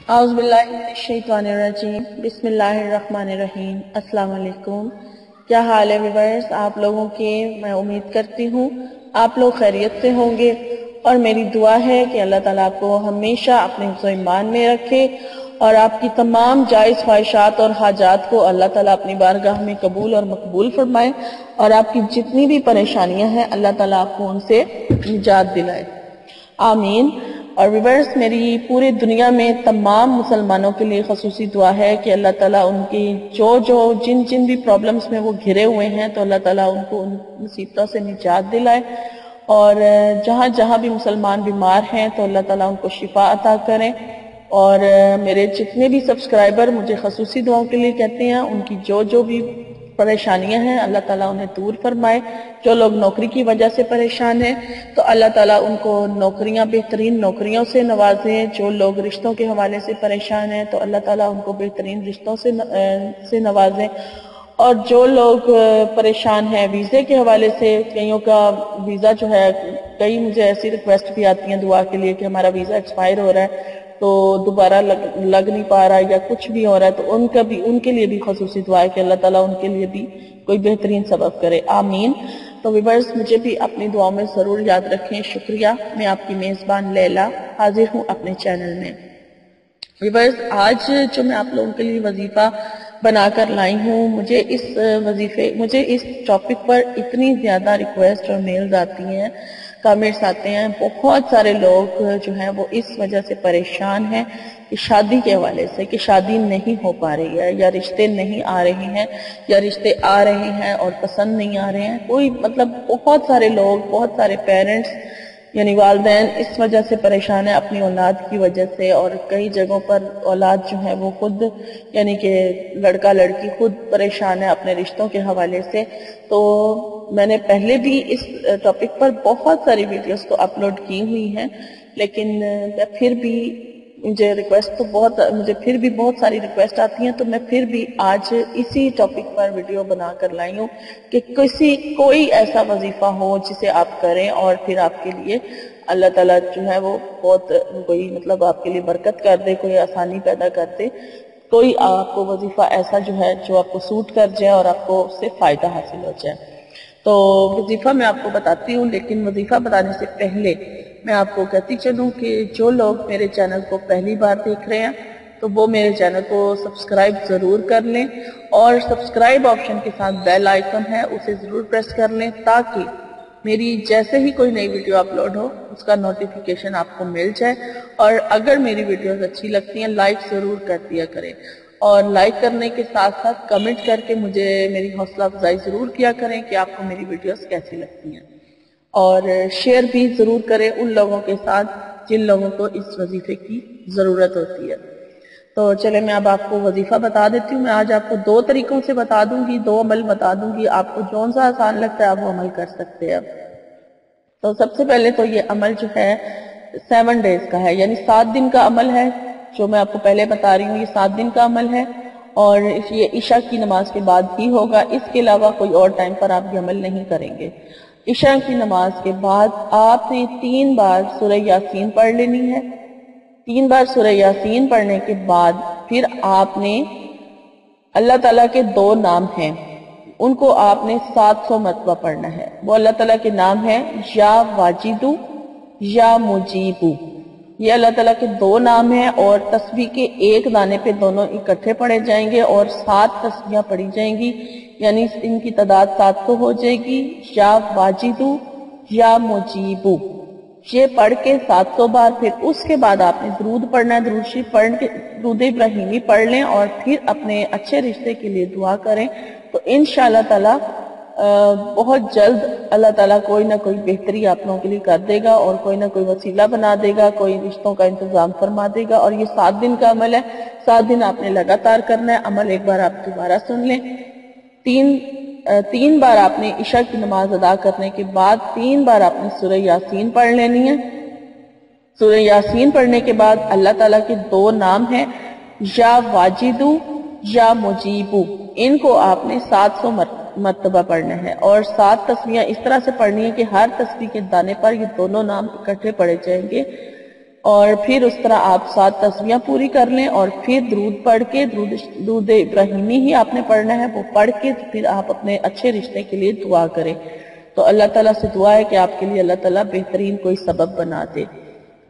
اعوذ باللہ من الشیطان الرجیم بسم اللہ الرحمن الرحیم۔ السلام علیکم، کیا حال ہے ویورز آپ لوگوں کے؟ میں امید کرتی ہوں آپ لوگ خیریت سے ہوں گے، اور میری دعا ہے کہ اللہ تعالیٰ آپ کو ہمیشہ اپنے حفظ و ایمان میں رکھے اور آپ کی تمام جائز خواہشات اور حاجات کو اللہ تعالیٰ اپنی بارگاہ میں قبول اور مقبول فرمائے، اور آپ کی جتنی بھی پریشانیاں ہیں اللہ تعالیٰ آپ کو ان سے نجات دلائے، آمین۔ اور ویورز، میری پوری دنیا میں تمام مسلمانوں کے لیے خصوصی دعا ہے کہ اللہ تعالیٰ ان کی جن بھی پرابلمز میں وہ گھرے ہوئے ہیں تو اللہ تعالیٰ ان کو ان مصیبتوں سے نجات دلائے، اور جہاں جہاں بھی مسلمان بیمار ہیں تو اللہ تعالیٰ ان کو شفا عطا کریں۔ اور میرے جتنے بھی سبسکرائبر مجھے خصوصی دعاؤں کے لیے کہتے ہیں، ان کی جو بھی پریشانیاں ہیں اللہ تعالیٰ انہیں دور فرمائے۔ جو لوگ نوکری کی وجہ سے پریشان ہیں تو اللہ تعالیٰ ان کو بہترین نوکریوں سے نوازیں۔ جو لوگ رشتوں کے حوالے سے پریشان ہیں تو اللہ تعالیٰ ان کو بہترین رشتوں سے نوازیں، اور جو لوگ پریشان ہیں ویزے کے حوالے سے، کئیوں کا ویزا جو ہے، کئی مجھے ایسی ریکویسٹ بھی آتی ہیں دعا کے لیے کہ ہمارا ویزا ایکسپائر ہو رہا ہے تو دوبارہ لگ نہیں پا رہا یا کچھ بھی ہو رہا ہے، تو ان کے لیے بھی خصوصی دعا ہے کہ اللہ تعالیٰ ان کے لیے بھی کوئی بہترین سبب کرے، آمین۔ تو ویورز، مجھے بھی اپنی دعاؤں میں ضرور یاد رکھیں۔ شکریہ۔ میں آپ کی میزبان لیلا حاضر ہوں اپنے چینل میں۔ ویورز، آج جو میں آپ لوگوں کے لیے وظیفہ بنا کر لائی ہوں، مجھے اس ٹاپک پر اتنی زیادہ ریکویسٹ اور میلز آتی ہیں، کامنٹس آتے ہیں، بہت سارے لوگ جو ہیں وہ اس وجہ سے پریشان ہیں کہ شادی کے حوالے سے، کہ شادی نہیں ہو پا رہی ہے، یا رشتے نہیں آ رہے ہیں، یا رشتے آ رہے ہیں اور پسند نہیں آ رہے ہیں۔ بہت سارے لوگ، بہت سارے پیرنٹس یعنی والدین اس وجہ سے پریشان ہیں اپنی اولاد کی وجہ سے، اور کئی جگہوں پر اولاد جو ہے وہ خود یعنی کہ لڑکا لڑکی خود پریشان ہے اپنے رشتوں کے حوالے سے۔ تو میں نے پہلے بھی اس ٹاپک پر بہت ساری ویڈیوز تو اپلوڈ کی ہوئی ہیں، لیکن مجھے پھر بھی بہت ساری ریکویسٹ آتی ہیں، تو میں پھر بھی آج اسی ٹاپک پر ویڈیو بنا کر لائی ہوں کہ کوئی ایسا وظیفہ ہو جسے آپ کریں اور پھر آپ کے لیے اللہ تعالیٰ جو ہے وہ آپ کے لیے برکت کر دے، کوئی آسانی پیدا کر دے، کوئی آپ کو وظیفہ ایسا جو ہے جو آپ کو سوٹ کر جائے اور آپ کو اس سے فائدہ حاصل ہو جائے۔ تو وظیفہ میں آپ کو بتاتی ہوں، لیکن وظیفہ بتانے سے پہلے میں آپ کو کہتی چلوں کہ جو لوگ میرے چینل کو پہلی بار دیکھ رہے ہیں تو وہ میرے چینل کو سبسکرائب ضرور کر لیں، اور سبسکرائب آپشن کے ساتھ بیل آئیکن ہے اسے ضرور پریس کر لیں، تاکہ میری جیسے ہی کوئی نئی ویڈیو اپلوڈ ہو اس کا نوٹیفیکیشن آپ کو مل جائے۔ اور اگر میری ویڈیوز اچھی لگتی ہیں لائک ضرور کر دیا کریں، اور لائک کرنے کے ساتھ ساتھ کمنٹ کر کے مجھے میری حوصلہ افزائی ضرور کیا کریں کہ آپ کو میری ویڈیوز کیسی لگتی ہیں، اور شیئر بھی ضرور کریں ان لوگوں کے ساتھ جن لوگوں کو اس وظیفے کی ضرورت ہوتی ہے۔ تو چلے میں اب آپ کو وظیفہ بتا دیتی ہوں۔ میں آج آپ کو 2 طریقوں سے بتا دوں گی، 2 عمل بتا دوں گی، آپ کو جون سا آسان لگتا ہے آپ وہ عمل کر سکتے ہیں۔ تو سب سے پہلے تو یہ عمل جو ہے 7 ڈیز کا ہے، یعنی 7 دن کا عمل ہے، جو میں آپ کو پہلے بتا رہی ہوں یہ 7 دن کا عمل ہے، اور یہ عشاء کی نماز کے بعد ہی ہوگا، اس کے علاوہ کوئی اور ٹائم پر آپ یہ عمل نہیں کریں گے۔ عشاء کی نماز کے بعد آپ نے 3 بار سورہ یاسین پڑھ لینی ہے۔ 3 بار سورہ یاسین پڑھنے کے بعد پھر آپ نے اللہ تعالیٰ کے 2 نام ہیں، ان کو آپ نے 700 مرتبہ پڑھنا ہے۔ وہ اللہ تعالیٰ کے نام ہیں یا واجدو یا مجیبو، یہ اللہ تعالیٰ کے 2 نام ہیں، اور تسبیح کے 1 دانے پہ دونوں اکٹھے پڑھے جائیں گے، اور 7 تسبیحاں پڑھی جائیں گی، یعنی ان کی تعداد 700 ہو جائے گی۔ یا واجدو یا مجیبو یہ پڑھ کے 700 بار، پھر اس کے بعد آپ نے درود پڑھنا ہے، درود شریف پڑھ کے درود ابراہیمی پڑھ لیں، اور پھر اپنے اچھے رشتے کے لیے دعا کریں، تو انشاءاللہ تعالی بہت جلد اللہ تعالیٰ کوئی نہ کوئی بہتری آپ لوگوں کے لیے کر دے گا، اور کوئی نہ کوئی وسیلہ بنا دے گا، کوئی رشتوں کا انتظام فرما دے گا۔ اور یہ 7 دن کا عمل ہے، 7 دن آپ نے لگاتار کرنا ہے۔ عمل ایک بار آپ دوبارہ سن لیں۔ 3 بار آپ نے عشاء کی نماز ادا کرنے کے بعد 3 بار آپ نے سورہ یاسین پڑھ لینی ہے۔ سورہ یاسین پڑھنے کے بعد اللہ تعالیٰ کے 2 نام ہیں یا واجدو یا مجیبو، ان کو آپ نے 700 مرتبہ پڑھنا ہے، اور 7 تسبیحاں اس طرح سے پڑھنی ہے کہ ہر تسبیح کے دانے پر یہ دونوں نام اکٹھے پڑھے جائیں گے۔ اور پھر اس طرح آپ 7 تسبیحاں پوری کر لیں اور پھر درود پڑھ کے درود ابراہیمی ہی آپ نے پڑھنا ہے، وہ پڑھ کے پھر آپ اپنے اچھے رشتے کے لیے دعا کریں. تو اللہ تعالیٰ سے دعا ہے کہ آپ کے لیے اللہ تعالیٰ بہترین کوئی سبب بنا دے.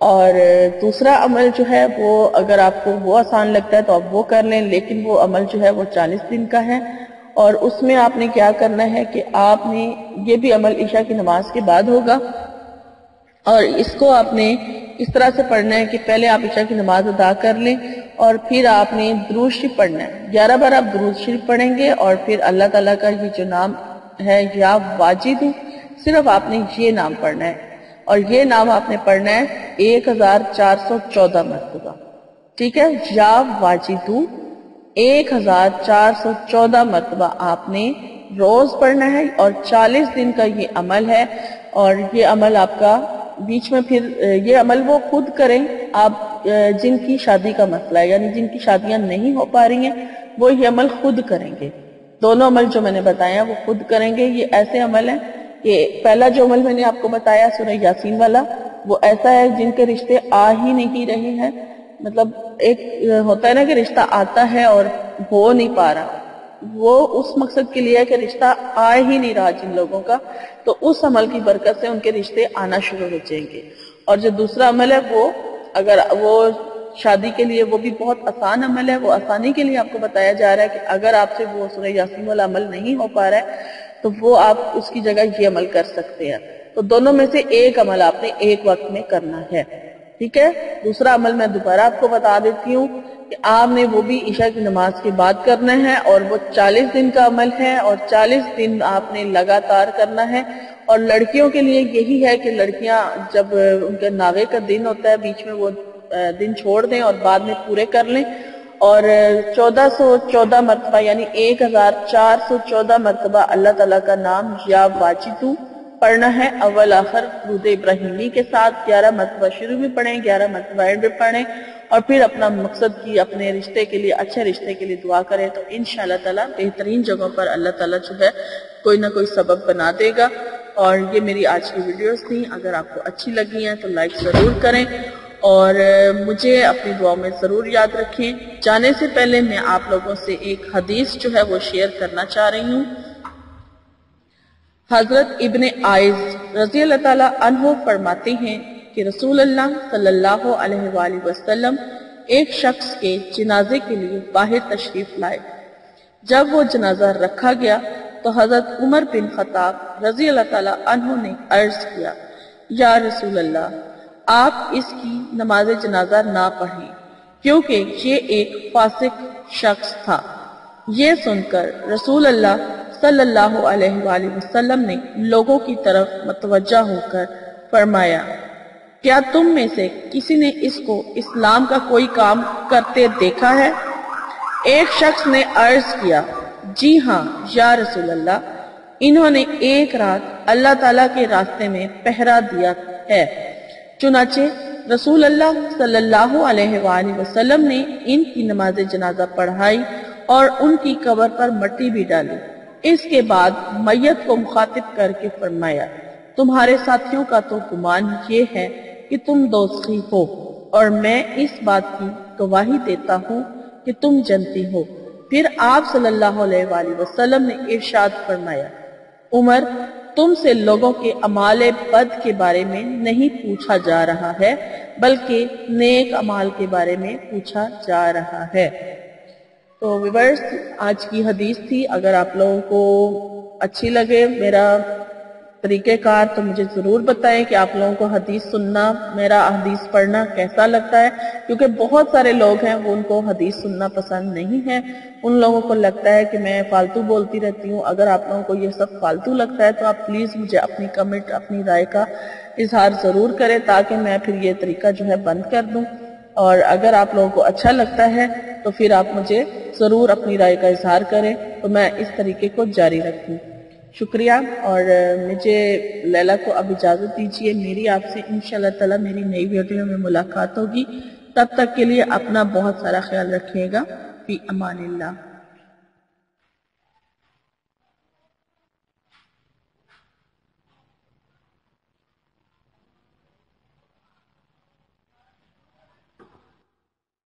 اور دوسرا عمل جو ہے وہ اگر آپ کو وہ آسان لگتا ہے تو آپ وہ کر لیں، لیکن وہ عمل جو ہے وہ 40 دن کا ہے. اور اس میں آپ نے کیا کرنا ہے کہ آپ نے یہ بھی عمل عشاء کی نماز کے بعد ہوگا، اور اس کو آپ نے اس طرح سے پڑھنا ہے کہ پہلے آپ عشاء کی نماز ادا کر لیں اور پھر آپ نے درود شریف پڑھنا ہے. 11 بار آپ درود شریف پڑھیں گے اور پھر اللہ تعالیٰ کا یہ جو نام ہے یا واجد، صرف آپ نے یہ نام پڑھنا ہے، اور یہ نام آپ نے پڑھنا ہے 1414 مرتبہ. ٹھیک ہے، یا واجد 1414 مرتبہ آپ نے روز پڑھنا ہے، اور 40 دن کا یہ عمل ہے. اور یہ عمل آپ کا بیچ میں پھر یہ عمل وہ خود کریں آپ جن کی شادی کا مسئلہ ہے، یعنی جن کی شادیاں نہیں ہو پا رہی ہیں وہ یہ عمل خود کریں گے. دونوں عمل جو میں نے بتایا وہ خود کریں گے. یہ ایسے عمل ہیں کہ پہلا جو عمل میں نے آپ کو بتایا سورہ یاسین والا، وہ ایسا ہے جن کے رشتے آ ہی نہیں رہے ہیں. مطلب ایک ہوتا ہے نا کہ رشتہ آتا ہے اور ہو نہیں پا رہا، وہ اس مقصد کے لیے ہے کہ رشتہ آ ہی نہیں رہا جن لوگوں کا، تو اس عمل کی برکت سے ان کے رشتے آنا شروع ہو جائیں گے. اور جو دوسرا عمل ہے وہ اگر وہ شادی کے لیے وہ بھی بہت آسان عمل ہے، وہ آسانی کے لیے آپ کو بتایا جا رہا ہے کہ اگر آپ سے وہ سورہ یاسین والا عمل نہیں ہو پا رہا ہے تو وہ آپ اس کی جگہ یہ عمل کر سکتے ہیں. تو دونوں میں سے ایک عمل آپ نے ایک وقت میں کرنا ہے. ٹھیک ہے، دوسرا عمل میں دوبارہ آپ کو بتا دیتی ہوں کہ آپ نے وہ بھی عشاء کی نماز کے بعد کرنا ہے، اور وہ 40 دن کا عمل ہے، اور 40 دن آپ نے لگاتار کرنا ہے. اور لڑکیوں کے لیے یہی ہے کہ لڑکیاں جب ان کے ناوے کا دن ہوتا ہے بیچ میں وہ دن چھوڑ دیں اور بعد میں پورے کر لیں، اور 1414 مرتبہ یعنی 1414 مرتبہ اللہ تعالیٰ کا نام یا واجدو پڑھنا ہے اول آخر درود ابراہیمی کے ساتھ. 11 مرتبہ شروع میں پڑھیں، 11 مرتبہ اینڈ میں پڑھیں، اور پھر اپنا مقصد کی اپنے رشتے کے لیے، اچھے رشتے کے لیے دعا کریں. تو انشاءاللہ تعالیٰ بہترین جگہوں پر اللہ تعالیٰ جو ہے کوئی نہ کوئی سبب بنا دے گا. اور یہ میری آج کی ویڈیوز تھیں، اگر آپ کو اچھی لگی ہیں تو لائک ضرور کریں اور مجھے اپنی دعاؤں میں ضرور یاد رکھیں. جانے سے پہلے میں آپ لوگوں سے ایک حدیث جو ہے وہ شیئر کرنا چاہ رہی ہوں. حضرت ابن عائض رضی اللہ تعالیٰ عنہ فرماتے ہیں کہ رسول اللہ صلی اللہ علیہ وآلہ وسلم ایک شخص کے جنازے کے لیے باہر تشریف لائے. جب وہ جنازہ رکھا گیا تو حضرت عمر بن خطاب رضی اللہ تعالیٰ عنہ نے عرض کیا، یا رسول اللہ، آپ اس کی نماز جنازہ نہ پڑھیں کیونکہ یہ ایک فاسق شخص تھا. یہ سن کر رسول اللہ صلی اللہ علیہ وآلہ وسلم نے لوگوں کی طرف متوجہ ہو کر فرمایا، کیا تم میں سے کسی نے اس کو اسلام کا کوئی کام کرتے دیکھا ہے؟ ایک شخص نے عرض کیا، جی ہاں یا رسول اللہ، انہوں نے ایک رات اللہ تعالیٰ کے راستے میں پہرا دیا ہے. چنانچہ رسول اللہ صلی اللہ علیہ وآلہ وسلم نے ان کی نماز جنازہ پڑھائی اور ان کی قبر پر مٹی بھی ڈالی. اس کے بعد میت کو مخاطب کر کے فرمایا، تمہارے ساتھیوں کا تو گمان یہ ہے کہ تم دوزخی ہو، اور میں اس بات کی گواہی دیتا ہوں کہ تم جنتی ہو. پھر آپ صلی اللہ علیہ وآلہ وسلم نے ارشاد فرمایا، عمر، تم سے لوگوں کے اعمال بد کے بارے میں نہیں پوچھا جا رہا ہے بلکہ نیک اعمال کے بارے میں پوچھا جا رہا ہے. تو ویورز، آج کی حدیث تھی. اگر آپ لوگوں کو اچھی لگے میرا طریقہ کار تو مجھے ضرور بتائیں کہ آپ لوگوں کو حدیث سننا، میرا حدیث پڑھنا کیسا لگتا ہے، کیونکہ بہت سارے لوگ ہیں وہ ان کو حدیث سننا پسند نہیں ہے. ان لوگوں کو لگتا ہے کہ میں فالتو بولتی رہتی ہوں. اگر آپ لوگوں کو یہ سب فالتو لگتا ہے تو آپ پلیز مجھے اپنی کمنٹ، اپنی رائے کا اظہار ضرور کریں تاکہ میں پھر یہ طریقہ جو ہے بند کر دوں. اور اگر آپ لوگوں کو اچھا لگتا ہے تو پھر آپ مجھے ضرور اپنی رائے کا اظہار کریں تو میں اس طریقے کو جاری رکھوں. شکریہ. اور مجھے لیلا کو اب اجازت دیجیے. میری آپ سے انشاءاللہ تعالی میری نئی ویڈیو میں ملاقات ہوگی. تب تک کے لیے اپنا بہت سارا خیال رکھیے گا. فی امان اللہ.